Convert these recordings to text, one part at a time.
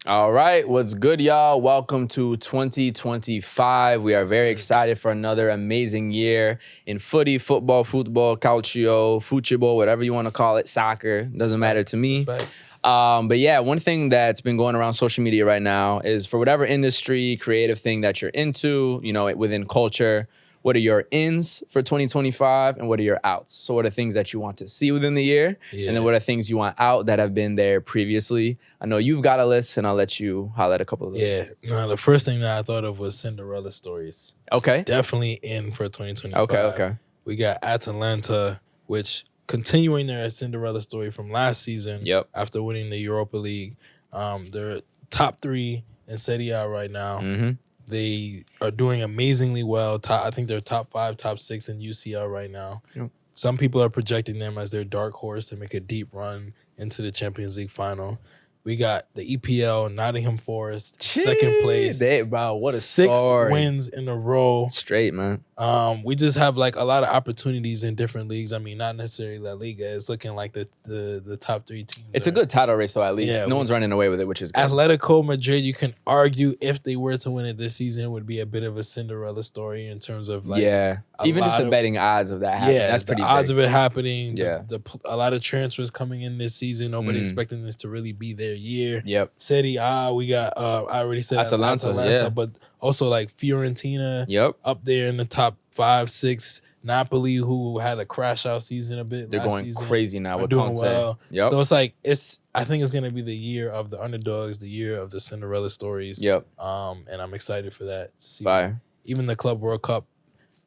All right, what's good, y'all? Welcome to 2025. We are very excited for another amazing year in footy, football, calcio, football, whatever you want to call it, soccer. Doesn't matter to me. But yeah, one thing that's been going around social media right now is for whatever industry, creative thing that you're into, within culture, what are your ins for 2025 and what are your outs? So what are things that you want to see within the year? Yeah. And then what are things you want out that have been there previously? I know you've got a list and I'll let you highlight a couple of those. Yeah. No, the first thing that I thought of was Cinderella Stories. Okay. Definitely in for 2025. Okay. We got Atalanta, which continuing their Cinderella story from last season. Yep. After winning the Europa League. They're top 3 in Serie A right now. Mm-hmm. They are doing amazingly well. I think they're top 5, top 6 in UCL right now. Yep. Some people are projecting them as their dark horse to make a deep run into the Champions League final. We got the EPL, Nottingham Forest, second place. Bro, what a 6 story. wins in a row. Straight, man. We just have like a lot of opportunities in different leagues. I mean, not necessarily La Liga. It's looking like the top 3 teams. It's a good title race, though, at least. Yeah, no one's running away with it, which is good. Atletico Madrid, you can argue if they were to win it this season, would be a bit of a Cinderella story in terms of like even just the betting odds of that happening. That's pretty the odds big. of it happening. Yeah. A lot of transfers coming in this season. Nobody expecting this to really be their year. Yep. Serie A, we got I already said Atalanta, but also like Fiorentina. Yep. Up there in the top 5, 6. Napoli, who had a crash out season a bit. They're going season, crazy now with doing Conte. well. Yep. So it's like I think it's gonna be the year of the underdogs, the year of the Cinderella stories. Yep. And I'm excited for that to see. Fire. Even the Club World Cup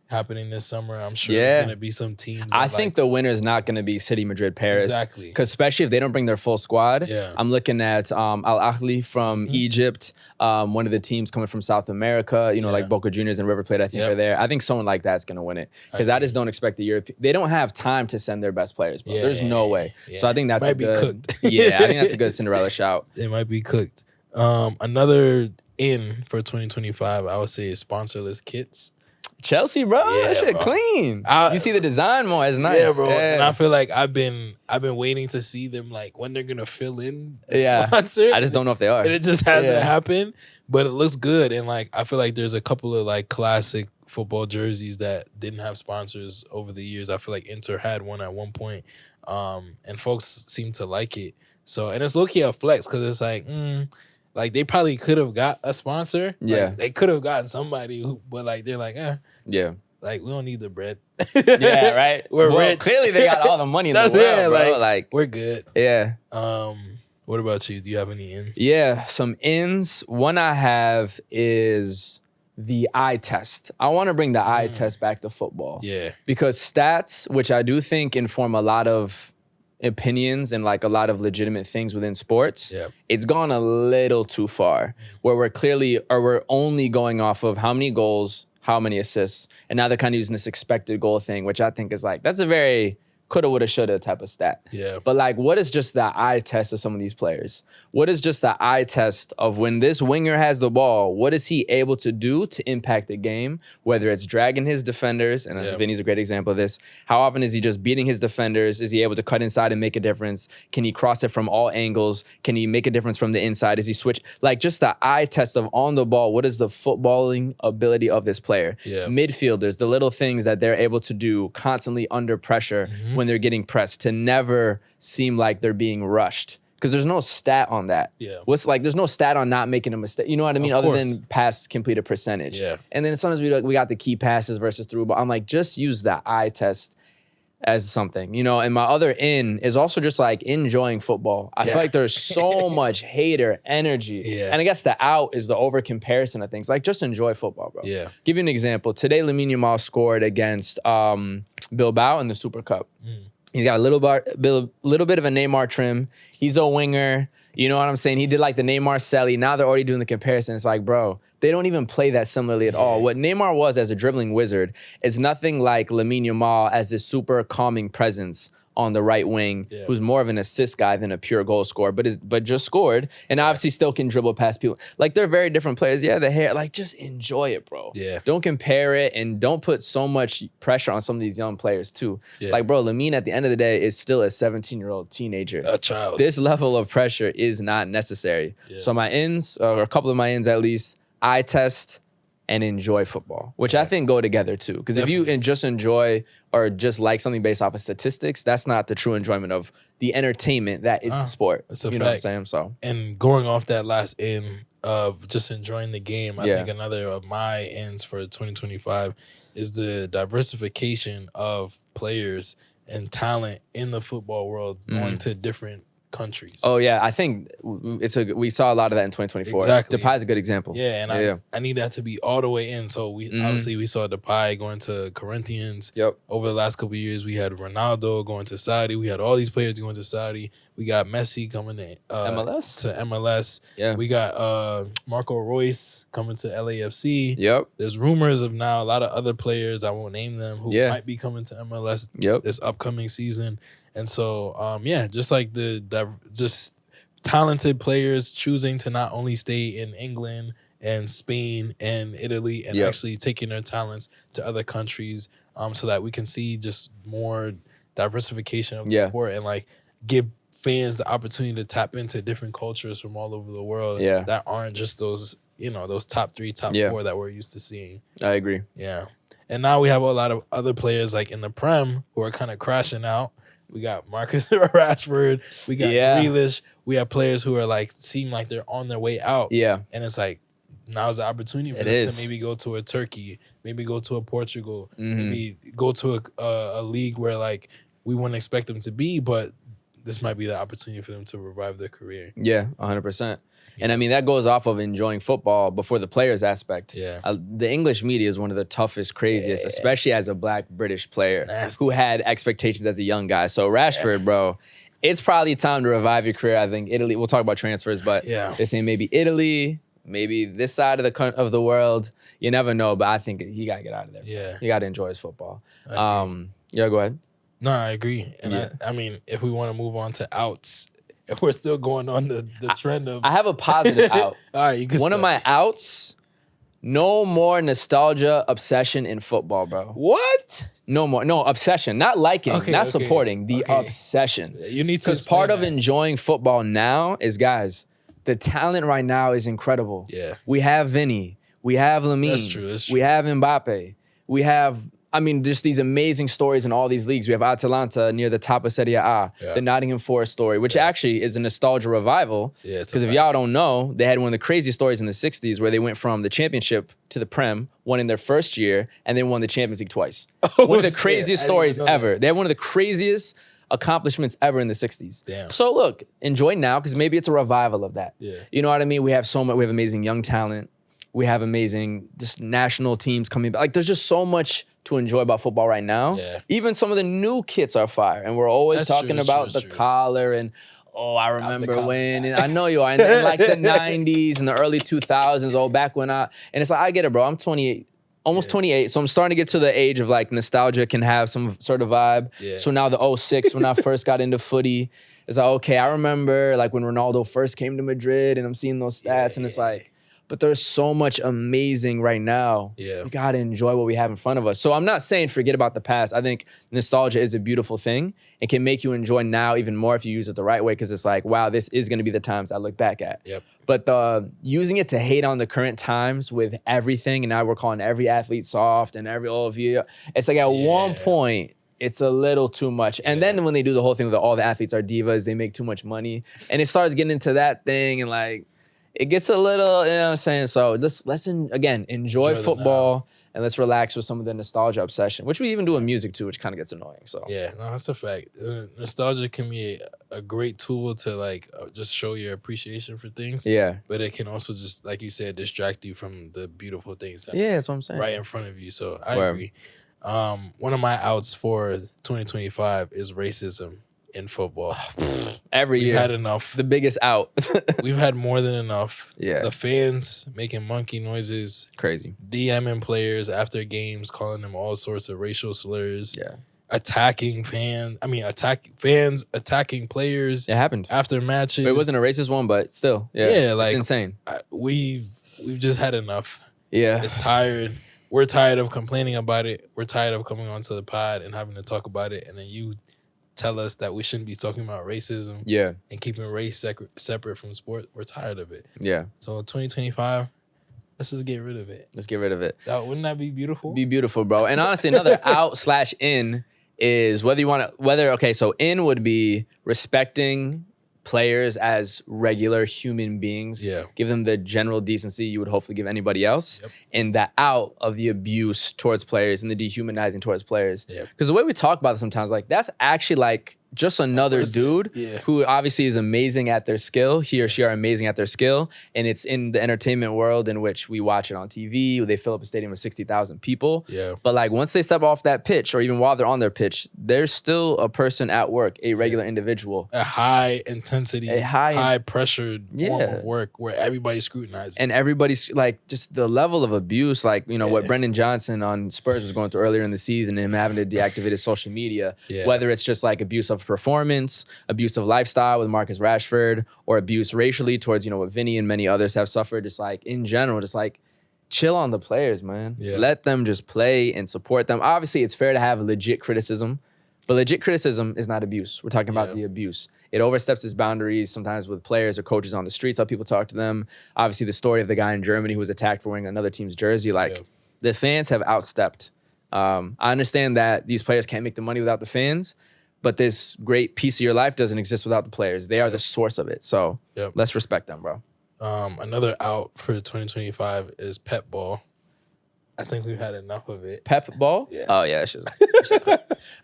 happening this summer, I'm sure there's going to be some teams. I think the winner is not going to be City, Madrid, Paris. Exactly. Because especially if they don't bring their full squad. Yeah. I'm looking at Al Ahly from Egypt, one of the teams coming from South America, like Boca Juniors and River Plate, I think are there. I think someone like that's going to win it. Because I just don't expect the European. They don't have time to send their best players, bro. There's no way. Yeah. So I think that's might be cooked. I think that's a good Cinderella shout. It might be cooked. Another in for 2025, I would say, is sponsorless kits. Chelsea, bro, that shit clean. You see the design more, it's nice. Yeah, bro. Yeah. And I feel like I've been waiting to see them like when they're gonna fill in the sponsor. I just don't know if they are. And it just hasn't happened. But it looks good. And like I feel like there's a couple of like classic football jerseys that didn't have sponsors over the years. I feel like Inter had one at one point. And folks seem to like it. So and it's low-key a flex because it's like they probably could have got a sponsor. Yeah. Like, they could have gotten somebody but like they're like, yeah. Like, we don't need the bread. Yeah, right. We're rich. Clearly, they got all the money in the world, bro. Like, we're good. Yeah. What about you? Do you have any ins? Yeah, some ins. One I have is the eye test. I want to bring the eye test back to football. Yeah. Because stats, which I do think inform a lot of opinions and like a lot of legitimate things within sports, it's gone a little too far where we're only going off of how many goals, how many assists, and now they're kind of using this expected goal thing, which I think is like, that's a very coulda, woulda, shoulda type of stat. Yeah. But like, what is just the eye test of some of these players? What is just the eye test of when this winger has the ball, what is he able to do to impact the game? Whether it's dragging his defenders, and Vinny's a great example of this. How often is he just beating his defenders? Is he able to cut inside and make a difference? Can he cross it from all angles? Can he make a difference from the inside? Is he switch? Like just the eye test of on the ball, what is the footballing ability of this player? Yeah. Midfielders, the little things that they're able to do constantly under pressure when they're getting pressed to never seem like they're being rushed. Because there's no stat on that. Yeah. There's no stat on not making a mistake. You know what I mean? Other than pass completed percentage. Yeah. And then sometimes we got the key passes versus through, but I'm like, just use that eye test as something, and my other in is also just like enjoying football. I feel like there's so much hater energy. Yeah. And I guess the out is the over comparison of things. Like just enjoy football, bro. Yeah. Give you an example. Today, Lamine Yamal scored against Bilbao in the Super Cup. He's got a little bit of a Neymar trim. He's a winger. You know what I'm saying? He did like the Neymar Selly. Now they're already doing the comparison. It's like, bro, they don't even play that similarly at all. What Neymar was as a dribbling wizard is nothing like Lamine Yamal as this super calming presence on the right wing, who's more of an assist guy than a pure goal scorer, but just scored, and obviously still can dribble past people. Like, they're very different players. Yeah, the hair, like, just enjoy it, bro. Yeah. Don't compare it, and don't put so much pressure on some of these young players too. Yeah. Like, bro, Lamine at the end of the day is still a 17-year-old teenager. A child. This level of pressure is not necessary. Yeah. So my ends, or a couple of my ends at least, eye test and enjoy football, which I think go together too. Because if you just enjoy or just like something based off of statistics, that's not the true enjoyment of the entertainment that is the sport. That's a fact. Know what I'm saying? So, and going off that last end of just enjoying the game, I think another of my ends for 2025 is the diversification of players and talent in the football world going to different countries. Oh yeah, I think we saw a lot of that in 2024. Exactly. Depay's a good example. Yeah, and I need that to be all the way in. So obviously we saw Depay going to Corinthians. Yep. Over the last couple of years, we had Ronaldo going to Saudi. We had all these players going to Saudi. We got Messi coming to MLS. Yeah. We got Marco Reus coming to LAFC. Yep. There's rumors of now a lot of other players, I won't name them, who might be coming to MLS this upcoming season. And so, just like just talented players choosing to not only stay in England and Spain and Italy and actually taking their talents to other countries, so that we can see just more diversification of the sport and like give fans the opportunity to tap into different cultures from all over the world that aren't just those, those top 3, top 4 that we're used to seeing. I agree. Yeah. And now we have a lot of other players like in the Prem who are kind of crashing out. We got Marcus Rashford. We got Grealish. We have players who are like seem like they're on their way out. Yeah. And it's like now's the opportunity for them to maybe go to a Turkey, maybe go to a Portugal, maybe go to a league where like we wouldn't expect them to be, but this might be the opportunity for them to revive their career. Yeah, 100%. And I mean, that goes off of enjoying football before the players aspect. Yeah. The English media is one of the toughest, craziest, especially as a black British player who had expectations as a young guy. So Rashford, bro, it's probably time to revive your career. I think Italy, we'll talk about transfers, but they're saying maybe Italy, maybe this side of the world. You never know, but I think he got to get out of there. Yeah. He got to enjoy his football. Go ahead. No, I agree. And I mean, if we want to move on to outs, if we're still going on the trend of... I have a positive out. All right, you can One of my outs, no more nostalgia obsession in football, bro. What? No more. No, obsession. Not liking, not supporting. The obsession. You need to... Because part of enjoying football now is, guys, the talent right now is incredible. Yeah. We have Vinny. We have Lamine. That's true. We have Mbappe. We have... just these amazing stories in all these leagues. We have Atalanta near the top of Serie A, the Nottingham Forest story, which actually is a nostalgia revival. Because if y'all don't know, they had one of the craziest stories in the 60s where they went from the championship to the Prem, won in their first year, and then won the Champions League twice. One of the craziest stories ever. They had one of the craziest accomplishments ever in the 60s. Damn. So look, enjoy now, because maybe it's a revival of that. Yeah. You know what I mean? We have we have amazing young talent. We have amazing just national teams coming back. Like, there's just so much to enjoy about football right now. Yeah. Even some of the new kits are fire. And we're always talking about the collar and, I remember when, and I know you are, in like the 90s and the early 2000s, back when and it's like, I get it, bro. I'm 28, almost 28. So I'm starting to get to the age of like nostalgia can have some sort of vibe. Yeah. So now the 06, when I first got into footy, it's like, okay, I remember like when Ronaldo first came to Madrid and I'm seeing those stats and it's like, but there's so much amazing right now. Yeah. We got to enjoy what we have in front of us. So I'm not saying forget about the past. I think nostalgia is a beautiful thing and can make you enjoy now even more if you use it the right way, because it's like, wow, this is going to be the times I look back at. Yep. But using it to hate on the current times with everything, and now we're calling every athlete soft and it's like at one point, it's a little too much. And then when they do the whole thing with all the athletes are divas, they make too much money. And it starts getting into that thing and like, it gets a little, you know what I'm saying? So let's enjoy football and let's relax with some of the nostalgia obsession, which we even do in music too, which kind of gets annoying. So yeah, no, that's a fact. Nostalgia can be a great tool to like just show your appreciation for things. Yeah. But it can also just, like you said, distract you from the beautiful things that that's what I'm saying. Right in front of you. So I agree. One of my outs for 2025 is racism in football. Every year. We've had enough. The biggest out. We've had more than enough. Yeah. The fans making monkey noises. Crazy. DMing players after games, calling them all sorts of racial slurs. Yeah. attacking fans. I mean, fans attacking players. It happened after matches. It wasn't a racist one, but still, like it's insane. We've just had enough. Yeah, it's tired. We're tired of complaining about it. We're tired of coming onto the pod and having to talk about it, and then you tell us that we shouldn't be talking about racism. Yeah, and keeping race separate from sport. We're tired of it. Yeah. So 2025. Let's just get rid of it. Let's get rid of it. Wouldn't that be beautiful? Be beautiful, bro. And honestly, another out/in is so in would be respecting players as regular human beings. Yeah. Give them the general decency you would hopefully give anybody else. Yep. And the out of the abuse towards players and the dehumanizing towards players. Yeah. Because the way we talk about it sometimes, like, that's actually like just another dude who obviously is amazing at their skill. He or she are amazing at their skill. And it's in the entertainment world in which we watch it on TV. They fill up a stadium with 60,000 people. Yeah. But like once they step off that pitch or even while they're on their pitch, there's still a person at work, a regular individual. A high intensity, high pressured form of work where everybody's scrutinized. And everybody's like just the level of abuse, like, you know, what Brendan Johnson on Spurs was going through earlier in the season and him having to deactivate his social media, whether it's just like abuse of performance, abuse of lifestyle with Marcus Rashford, or abuse racially towards, you know, what Vinny and many others have suffered. Just like in general, just like chill on the players, man. Yeah. Let them just play and support them. Obviously, it's fair to have legit criticism, but legit criticism is not abuse. We're talking about the abuse. It oversteps its boundaries sometimes with players or coaches on the streets, how people talk to them. Obviously, the story of the guy in Germany who was attacked for wearing another team's jersey, like the fans have outstepped. I understand that these players can't make the money without the fans, but this great piece of your life doesn't exist without the players. They are the source of it. So let's respect them, bro. Another out for 2025 is Pep Ball. I think we've had enough of it. Pep Ball? Yeah. Oh, yeah.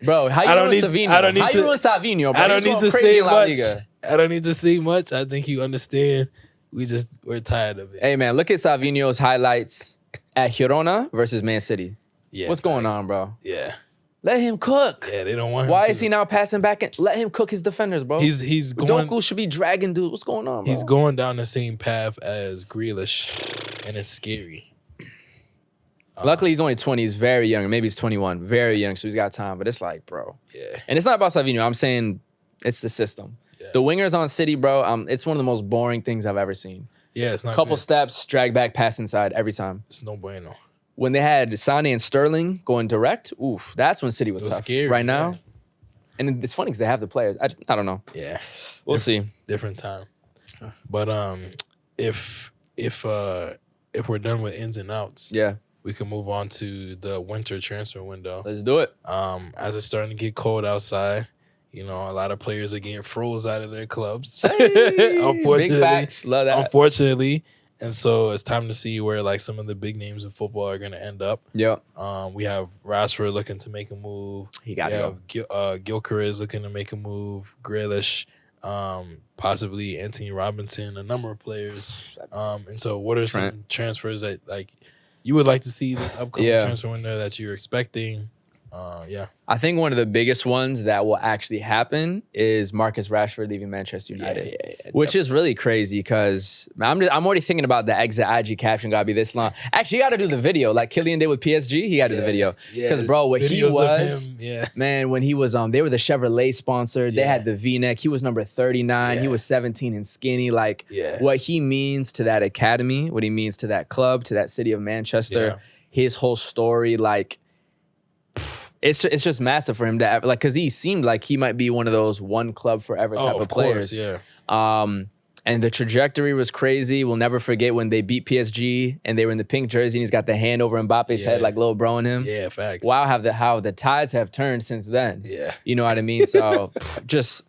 Bro, how you ruin Savinho? How you ruin Savinho, bro? I don't need to say much. I don't need to say much. I think you understand. We're tired of it. Hey, man, look at Savinho's highlights at Girona versus Man City. Yeah. What's going on, bro? Yeah. Let him cook. Yeah, they don't want him Why is he now passing back? Let him cook his defenders, bro. He's going. Doku should be dragging dude. What's going on, bro? He's going down the same path as Grealish, and it's scary. Luckily, he's only 20. He's very young. Maybe he's 21. Very young, so he's got time. But it's like, bro. Yeah. And it's not about Savinho. I'm saying it's the system. Yeah. The wingers on City, bro, it's one of the most boring things I've ever seen. Yeah, it's not Couple good. Steps, drag back, pass inside every time. It's no bueno. When they had Sane and Sterling going direct, oof, that's when City was tough. Scary, right now. And it's funny because they have the players. I don't know. Yeah. We'll see. Different time. But if we're done with ins and outs, we can move on to the winter transfer window. Let's do it. As it's starting to get cold outside, you know, a lot of players are getting froze out of their clubs. Unfortunately. Big facts. Love that. Unfortunately. And so it's time to see where like some of the big names of football are going to end up. Yeah. We have Rashford looking to make a move. He got to go. Gyökeres looking to make a move. Grealish, possibly Anthony Robinson, a number of players. And so what are some transfers that like you would like to see this upcoming transfer window that you're expecting? I think one of the biggest ones that will actually happen is Marcus Rashford leaving Manchester United, which is really crazy because I'm already thinking about the exit IG caption gotta be this long. Actually, you gotta do the video like Kylian did with PSG. He gotta do the video because bro, what he was, man, when he was they were the Chevrolet sponsor. They had the V-neck. He was number 39. He was 17 and skinny. Like what he means to that academy, what he means to that club, to that city of Manchester, his whole story, like. It's just massive for him to like because he seemed like he might be one of those one club forever type of players. And the trajectory was crazy. We'll never forget when they beat PSG and they were in the pink jersey and he's got the hand over Mbappe's head like little bro in him. Yeah, facts. Wow, how the tides have turned since then. Yeah, you know what I mean. So just.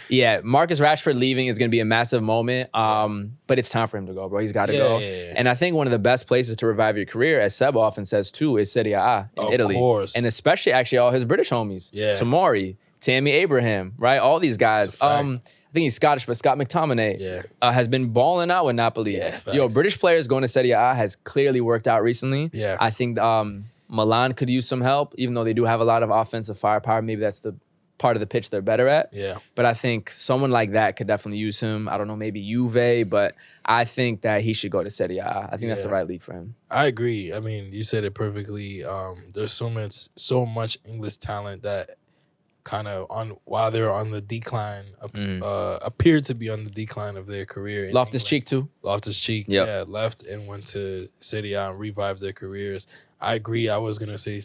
Yeah, Marcus Rashford leaving is going to be a massive moment, but it's time for him to go, bro. He's got to go. And I think one of the best places to revive your career, as Seb often says too, is Serie A in Italy. Of course. And especially actually all his British homies. Yeah. Tomori, Tammy Abraham, right? All these guys. I think he's Scottish, but Scott McTominay has been balling out with Napoli. Yeah, British players going to Serie A has clearly worked out recently. Yeah. I think Milan could use some help, even though they do have a lot of offensive firepower. Maybe that's the part of the pitch they're better at. Yeah. But I think someone like that could definitely use him. I don't know, maybe Juve, but I think that he should go to Serie A. I think that's the right league for him. I agree. I mean, you said it perfectly. There's so much English talent that kind of while they're on the decline, appeared to be on the decline of their career. Loftus-Cheek too. Loftus-Cheek, yeah, left and went to Serie A and revived their careers. I agree. I was gonna say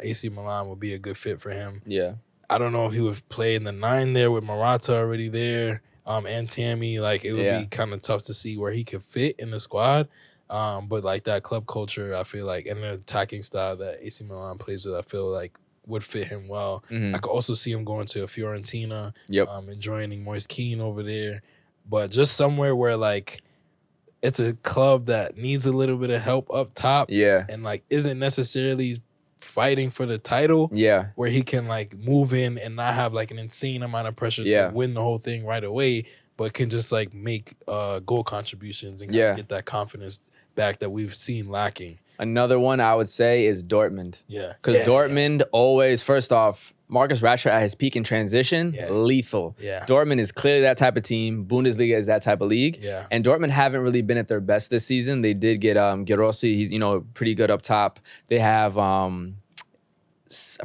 AC Milan would be a good fit for him. Yeah. I don't know if he would play in the 9 there with Morata already there, and Tammy. Like, it would be kind of tough to see where he could fit in the squad. But like that club culture, I feel like, and the attacking style that AC Milan plays with, I feel like would fit him well. I could also see him going to a Fiorentina, and joining Moise Kean over there. But just somewhere where like it's a club that needs a little bit of help up top, and like isn't necessarily fighting for the title, where he can like move in and not have like an insane amount of pressure to win the whole thing right away, but can just like make goal contributions and kind of get that confidence back that we've seen lacking. Another one I would say is Dortmund. Because Dortmund always, first off, Marcus Rashford at his peak in transition, lethal. Dortmund is clearly that type of team. Bundesliga is that type of league. And Dortmund haven't really been at their best this season. They did get Gerossi. He's, pretty good up top. They have, I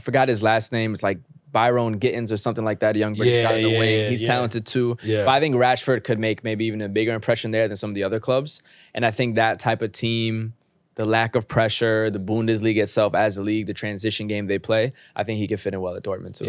forgot his last name. It's like Byron Gittins or something like that, a young British guy in the wing. He's talented too. But I think Rashford could make maybe even a bigger impression there than some of the other clubs. And I think that type of team, the lack of pressure, the Bundesliga itself as a league, the transition game they play, I think he could fit in well at Dortmund too.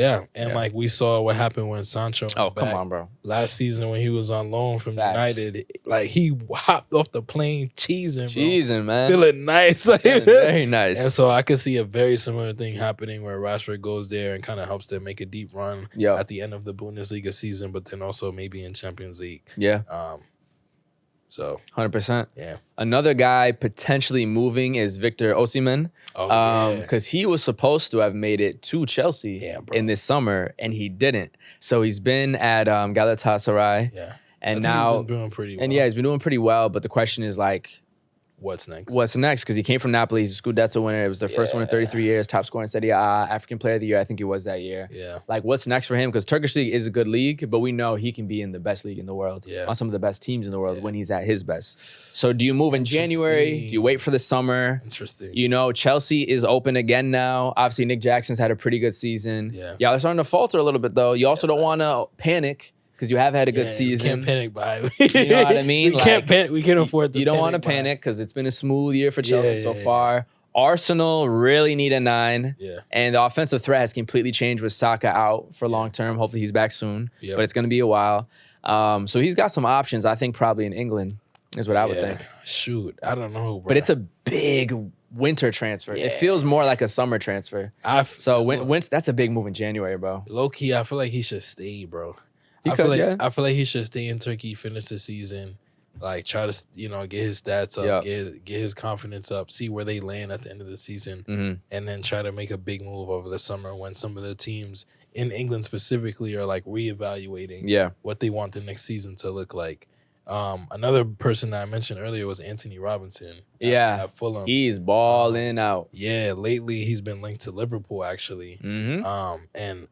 Like we saw what happened when Sancho come on, bro. Last season when he was on loan from United, like he hopped off the plane cheesing, man. Feeling nice. Feeling very nice. And so I could see a very similar thing happening where Rashford goes there and kind of helps them make a deep run at the end of the Bundesliga season, but then also maybe in Champions League. So 100%. Yeah. Another guy potentially moving is Victor Osimhen. Because he was supposed to have made it to Chelsea in this summer, and he didn't. So he's been at Galatasaray. And now he's been doing pretty well. And he's been doing pretty well. But the question is like, what's next? Because he came from Napoli. He's a Scudetto winner. It was their first one in 33 years. Top scorer in Serie A. African Player of the Year. I think he was that year. Like, what's next for him? Because Turkish league is a good league, but we know he can be in the best league in the world. On some of the best teams in the world when he's at his best. So do you move in January? Do you wait for the summer? Interesting. Chelsea is open again now. Obviously, Nick Jackson's had a pretty good season. Y'all are starting to falter a little bit, though. You also don't want to panic. Because you have had a good season. We can't panic by You know what I mean? We can't panic. We can't afford to. You don't want to panic because it's been a smooth year for Chelsea so far. Arsenal really need a 9. And the offensive threat has completely changed with Saka out for long term. Hopefully he's back soon. But it's going to be a while. So he's got some options, I think, probably in England is what I would think. Shoot. I don't know, bro. But it's a big winter transfer. It feels more like a summer transfer. That's a big move in January, bro. Low key, I feel like he should stay, bro. I feel like he should stay in Turkey, finish the season, like try to get his stats up, get his confidence up, see where they land at the end of the season, and then try to make a big move over the summer when some of the teams in England specifically are like reevaluating what they want the next season to look like. Another person that I mentioned earlier was Anthony Robinson. At Fulham. He's balling out. Lately he's been linked to Liverpool actually, and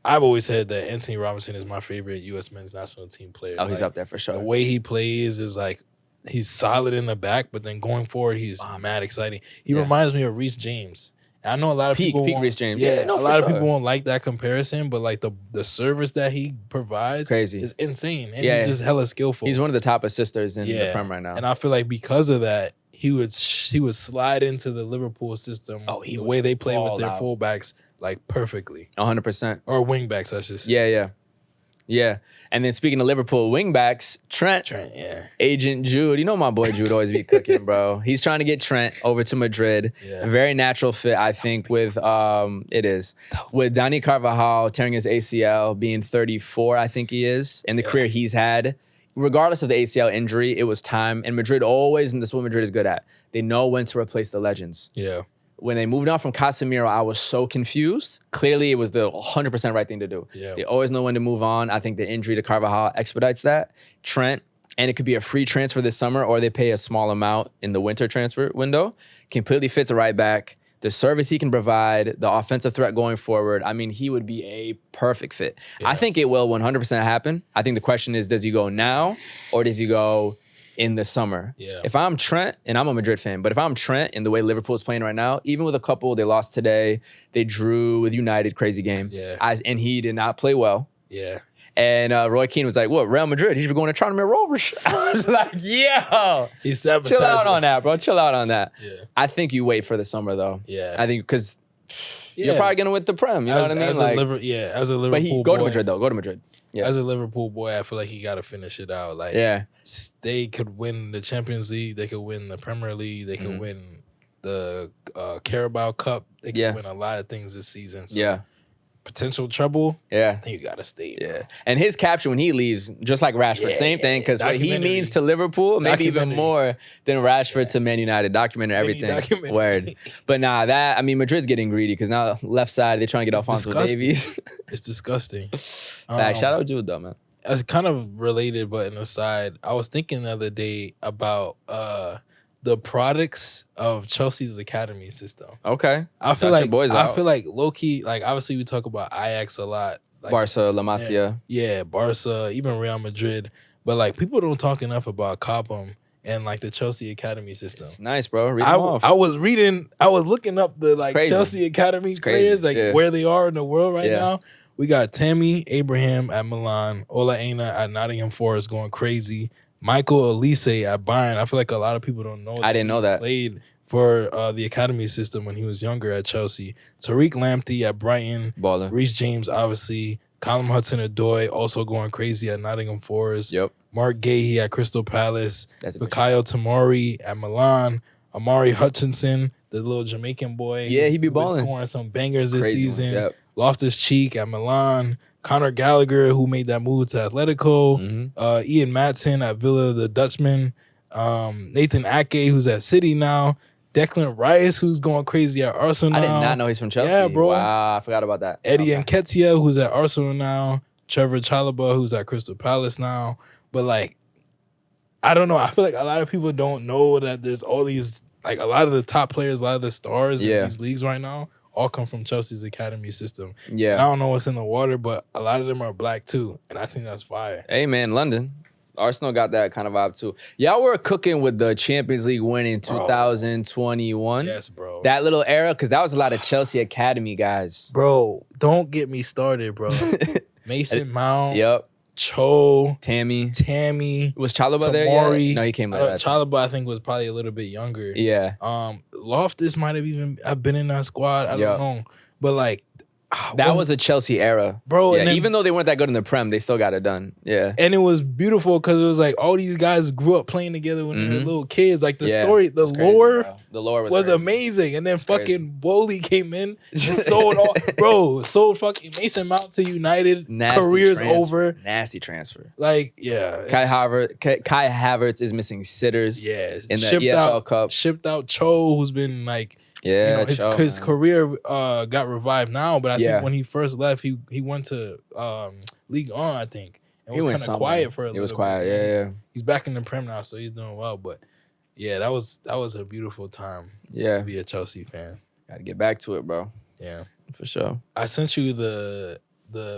I've always said that Anthony Robinson is my favorite U.S. men's national team player. Oh, he's up there for sure. The way he plays is like he's solid in the back, but then going forward, he's mad exciting. He reminds me of Reece James. I know a lot of people peak Reece James. A lot of people won't like that comparison, but like the service that he provides is insane, and he's just hella skillful. He's one of the top assisters in the Prem right now, and I feel like because of that, he would slide into the Liverpool system. The way they play with their fullbacks. Like perfectly. 100%. Or wingbacks, I should say. Yeah. And then speaking of Liverpool wingbacks, Trent, Agent Jude. My boy Jude always be cooking, bro. He's trying to get Trent over to Madrid. A very natural fit, I think, with with Dani Carvajal tearing his ACL, being 34, I think he is, and the career he's had. Regardless of the ACL injury, it was time. And Madrid always, and this is what Madrid is good at, they know when to replace the legends. When they moved on from Casemiro, I was so confused. Clearly, it was the 100% right thing to do. They always know when to move on. I think the injury to Carvajal expedites that. Trent, and it could be a free transfer this summer, or they pay a small amount in the winter transfer window. Completely fits a right back. The service he can provide, the offensive threat going forward, I mean, he would be a perfect fit. I think it will 100% happen. I think the question is, does he go now, or does he go in the summer. Yeah. If I'm Trent, and I'm a Madrid fan, but if I'm Trent and the way Liverpool's playing right now, even with a couple, they lost today, they drew with United, crazy game. Yeah. And he did not play well. Yeah. And Roy Keane was like, what, Real Madrid? He should be going to Tournament Rovers. I was like, yo. He's sabotaging. Chill out on that, bro. Chill out on that. Yeah. I think you wait for the summer, though. Yeah. I think because you're probably going to win the Prem. You know what I mean? As a Liverpool but go to Madrid, though. Go to Madrid. Yeah. As a Liverpool boy, I feel like he got to finish it out. Like, they could win the Champions League. They could win the Premier League. They could win the Carabao Cup. They could win a lot of things this season. So potential trouble. I think you got to stay. Yeah. And his caption when he leaves, just like Rashford, same thing. Because what he means to Liverpool, maybe even more than Rashford to Man United. Documented everything. Word. But nah, Madrid's getting greedy because now left side, they're trying to get Alphonso Davies. It's disgusting. Shout out Jude, though, man. It's kind of related, but an aside, I was thinking the other day about the products of Chelsea's academy system. Okay. I feel like low key, like obviously we talk about Ajax a lot. Like, Barca, La Masia. Yeah, Barca, even Real Madrid. But like people don't talk enough about Cobham and like the Chelsea academy system. It's nice, bro. Read them off. I was looking up the Chelsea academy players, where they are in the world right now. We got Tammy Abraham at Milan, Ola Aina at Nottingham Forest going crazy. Michael Elise at Bayern. I feel like a lot of people don't know that. I didn't know that. Played for the academy system when he was younger at Chelsea. Tariq Lamptey at Brighton. Baller. Reece James, obviously. Callum Hudson-Odoi also going crazy at Nottingham Forest. Yep. Mark Gahey at Crystal Palace. Bukayo Tomori at Milan. Amari Hutchinson, the little Jamaican boy. Yeah, he be balling. Scoring some bangers this season. Yep. Loftus-Cheek at Milan. Conor Gallagher, who made that move to Atletico. Ian Matson at Villa, the Dutchman. Nathan Ake, who's at City now. Declan Rice, who's going crazy at Arsenal now. I did not know he's from Chelsea. Yeah, bro. Wow, I forgot about that. Eddie Nketiah, who's at Arsenal now. Trevor Chalobah, who's at Crystal Palace now. But, like, I don't know. I feel like a lot of people don't know that there's all these, like, a lot of the top players, a lot of the stars in these leagues right now all come from Chelsea's academy system. Yeah. And I don't know what's in the water, but a lot of them are black, too. And I think that's fire. Hey, man, London. Arsenal got that kind of vibe too. Y'all were cooking with the Champions League win in 2021. Yes, bro. That little era, because that was a lot of Chelsea Academy guys. Bro, don't get me started, bro. Mason Mount. Yep. Cho. Tammy. Was Tamori. Chalobah there yet? No, he came later. Chalobah, I think, was probably a little bit younger. Yeah. Loftus might have even been in that squad. I don't know. But, like, that was a Chelsea era, bro. Yeah, and then, even though they weren't that good in the Prem, they still got it done. Yeah, and it was beautiful because it was like all these guys grew up playing together when they were little kids. Like the story, the lore was amazing. And then fucking Woolley came in and sold fucking Mason Mount to United. Nasty careers transfer. Over. Nasty transfer. Like Kai Havertz is missing sitters. Yeah, in the EFL Cup. Shipped out Cho, who's been like. Yeah, his career got revived now, but I think when he first left, he went to League On, I think. And he was kind of quiet for a little bit. He was quiet, yeah. He's back in the Prem now, so he's doing well. But yeah, that was a beautiful time. Yeah, to be a Chelsea fan. Got to get back to it, bro. Yeah, for sure. I sent you the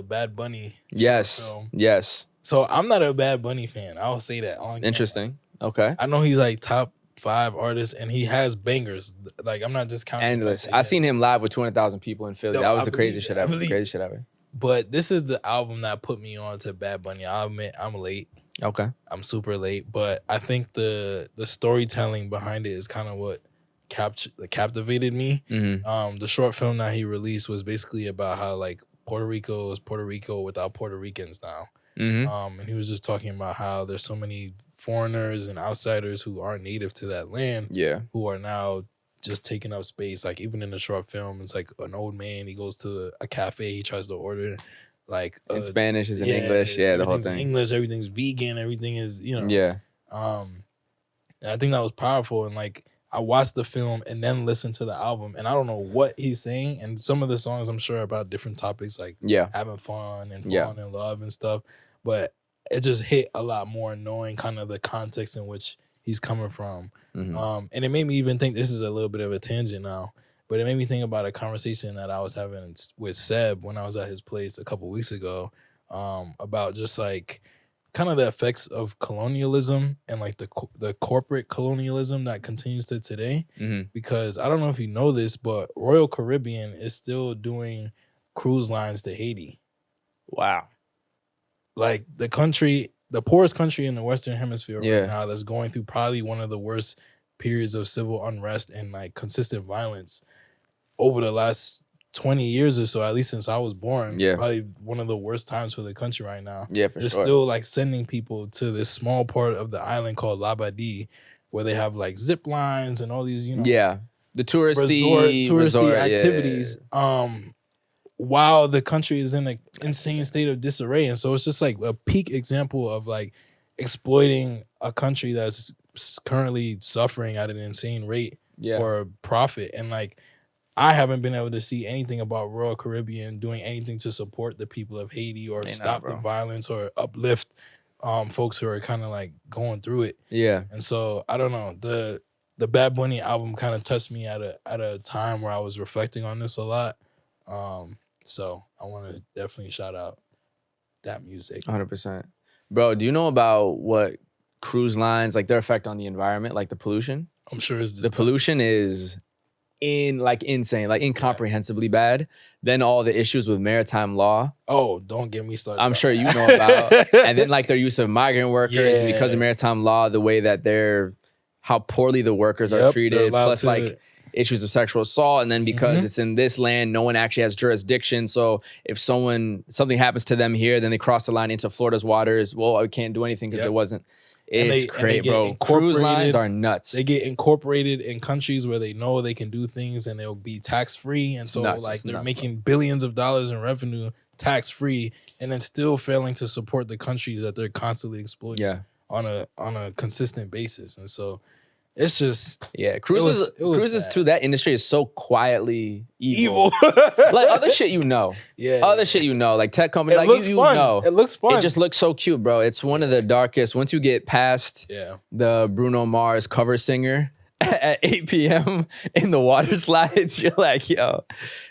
Bad Bunny. Yes, film. Yes. So I'm not a Bad Bunny fan. I will say that. Interesting. Okay. I know he's like top 5 artists, and he has bangers. Like, I'm not just counting. Endless. I seen him live with 200,000 people in Philly. That was the craziest shit ever. Craziest shit ever. But this is the album that put me on to Bad Bunny. I'll admit I'm late. Okay. I'm super late, but I think the storytelling behind it is kind of what captivated me. Mm-hmm. The short film that he released was basically about how like Puerto Rico is Puerto Rico without Puerto Ricans now. Mm-hmm. And he was just talking about how there's so many foreigners and outsiders who aren't native to that land, who are now just taking up space. Like even in the short film, it's like an old man. He goes to a cafe. He tries to order like in Spanish, is in English. Yeah, the whole thing. English. Everything's vegan. Everything is Yeah. And I think that was powerful. And like I watched the film and then listened to the album, and I don't know what he's saying. And some of the songs I'm sure are about different topics, like having fun and falling in love and stuff. But it just hit a lot more knowing kind of the context in which he's coming from. Mm-hmm. And it made me even think, this is a little bit of a tangent now, but it made me think about a conversation that I was having with Seb when I was at his place a couple weeks ago, about just like kind of the effects of colonialism and like the corporate colonialism that continues to today. Mm-hmm. Because I don't know if you know this, but Royal Caribbean is still doing cruise lines to Haiti. Wow. Like the poorest country in the Western Hemisphere Yeah. right now, that's going through probably one of the worst periods of civil unrest and like consistent violence over the last 20 years or so, at least since I was born. Yeah. Probably one of the worst times for the country right now. Yeah, for They're sure. still like sending people to this small part of the island called Labadee, where they have like zip lines and all these, yeah, the touristy resort activities. Yeah. While the country is in an insane state of disarray. And so it's just like a peak example of like exploiting a country that's currently suffering at an insane rate for profit. And like, I haven't been able to see anything about Royal Caribbean doing anything to support the people of Haiti or stop the violence or uplift folks who are kind of like going through it. Yeah. And so I don't know, the Bad Bunny album kind of touched me at a time where I was reflecting on this a lot. So I want to definitely shout out that music. 100%. Bro, do you know about what cruise lines, like their effect on the environment, like the pollution? I'm sure it's disgusting. The pollution is insane, like incomprehensibly bad. Then all the issues with maritime law. Oh, don't get me started. I'm sure you know about. And then like their use of migrant workers because of maritime law, the way that how poorly the workers are treated, plus like issues of sexual assault. And then because it's in this land, no one actually has jurisdiction. So if something happens to them here, then they cross the line into Florida's waters. Well, I can't do anything because it wasn't. It's crazy, bro. Cruise lines are nuts. They get incorporated in countries where they know they can do things and they'll be tax-free. And so they're making billions of dollars in revenue tax-free and then still failing to support the countries that they're constantly exploiting on a consistent basis. And so it's just cruises to that industry is so quietly evil. Like other shit other shit like tech companies, like you know, it looks fun. It just looks so cute, bro. It's one of the darkest. Once you get past the Bruno Mars cover singer at 8 p.m. in the water slides, you're like, yo,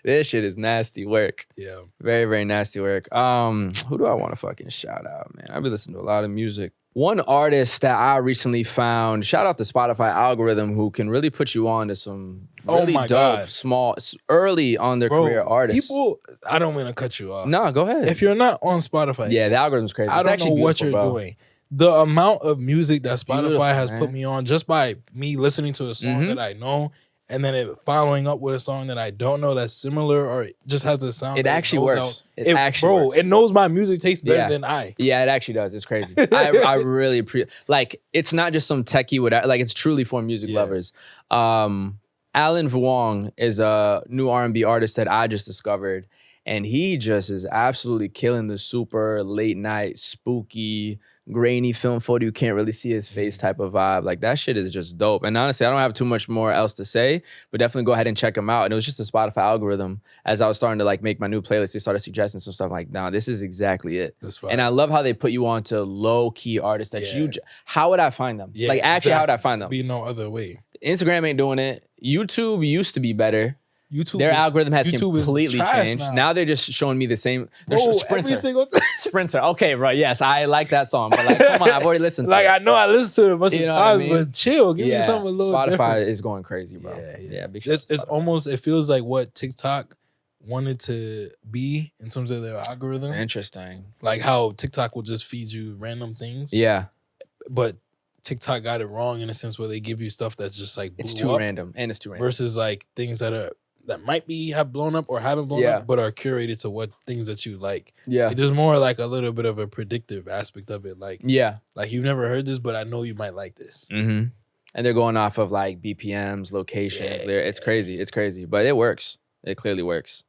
this shit is nasty work. Yeah, very very nasty work. Who do I want to fucking shout out, man? I've been listening to a lot of music. One artist that I recently found, shout out the Spotify algorithm, who can really put you on to some really dope, small, early on their career artists. People, I don't mean to cut you off. No, go ahead. If you're not on Spotify, the algorithm's crazy. I don't know what you're doing. The amount of music that Spotify has put me on just by me listening to a song that I know, and then it following up with a song that I don't know that's similar or just has a sound. It actually works. It actually works. It knows my music taste better than I. Yeah, it actually does. It's crazy. I really like. It's not just some techie whatever. Like it's truly for music lovers. Alan Vuong is a new R&B artist that I just discovered, and he just is absolutely killing the super late night, spooky, grainy film photo. You can't really see his face type of vibe. Like that shit is just dope. And honestly, I don't have too much more else to say, but definitely go ahead and check him out. And it was just a Spotify algorithm. As I was starting to like make my new playlist, they started suggesting some stuff like, nah, this is exactly it. And I love how they put you on to low key artists that how would I find them? Like actually, how would I find them? Be no other way. Instagram ain't doing it. YouTube used to be better. Their algorithm has completely changed. Now they're just showing me the same. Sprinter. Sprinter. Okay, bro. Yes, I like that song. But like, come on, I've already listened to it. Like, I know I listened to it a bunch of times, but chill. Give me something a little Spotify different. Is going crazy, bro. Yeah, big it's almost, it feels like what TikTok wanted to be in terms of their algorithm. It's interesting. Like how TikTok will just feed you random things. Yeah. But TikTok got it wrong in a sense where they give you stuff that's just like it's too random. And it's too random. Versus like things that might have blown up or haven't blown up, but are curated to what things that you like. Yeah. Like, there's more like a little bit of a predictive aspect of it. Like, like you've never heard this, but I know you might like this. Mm-hmm. And they're going off of like BPMs, locations. It's crazy. It's crazy. But it works. It clearly works.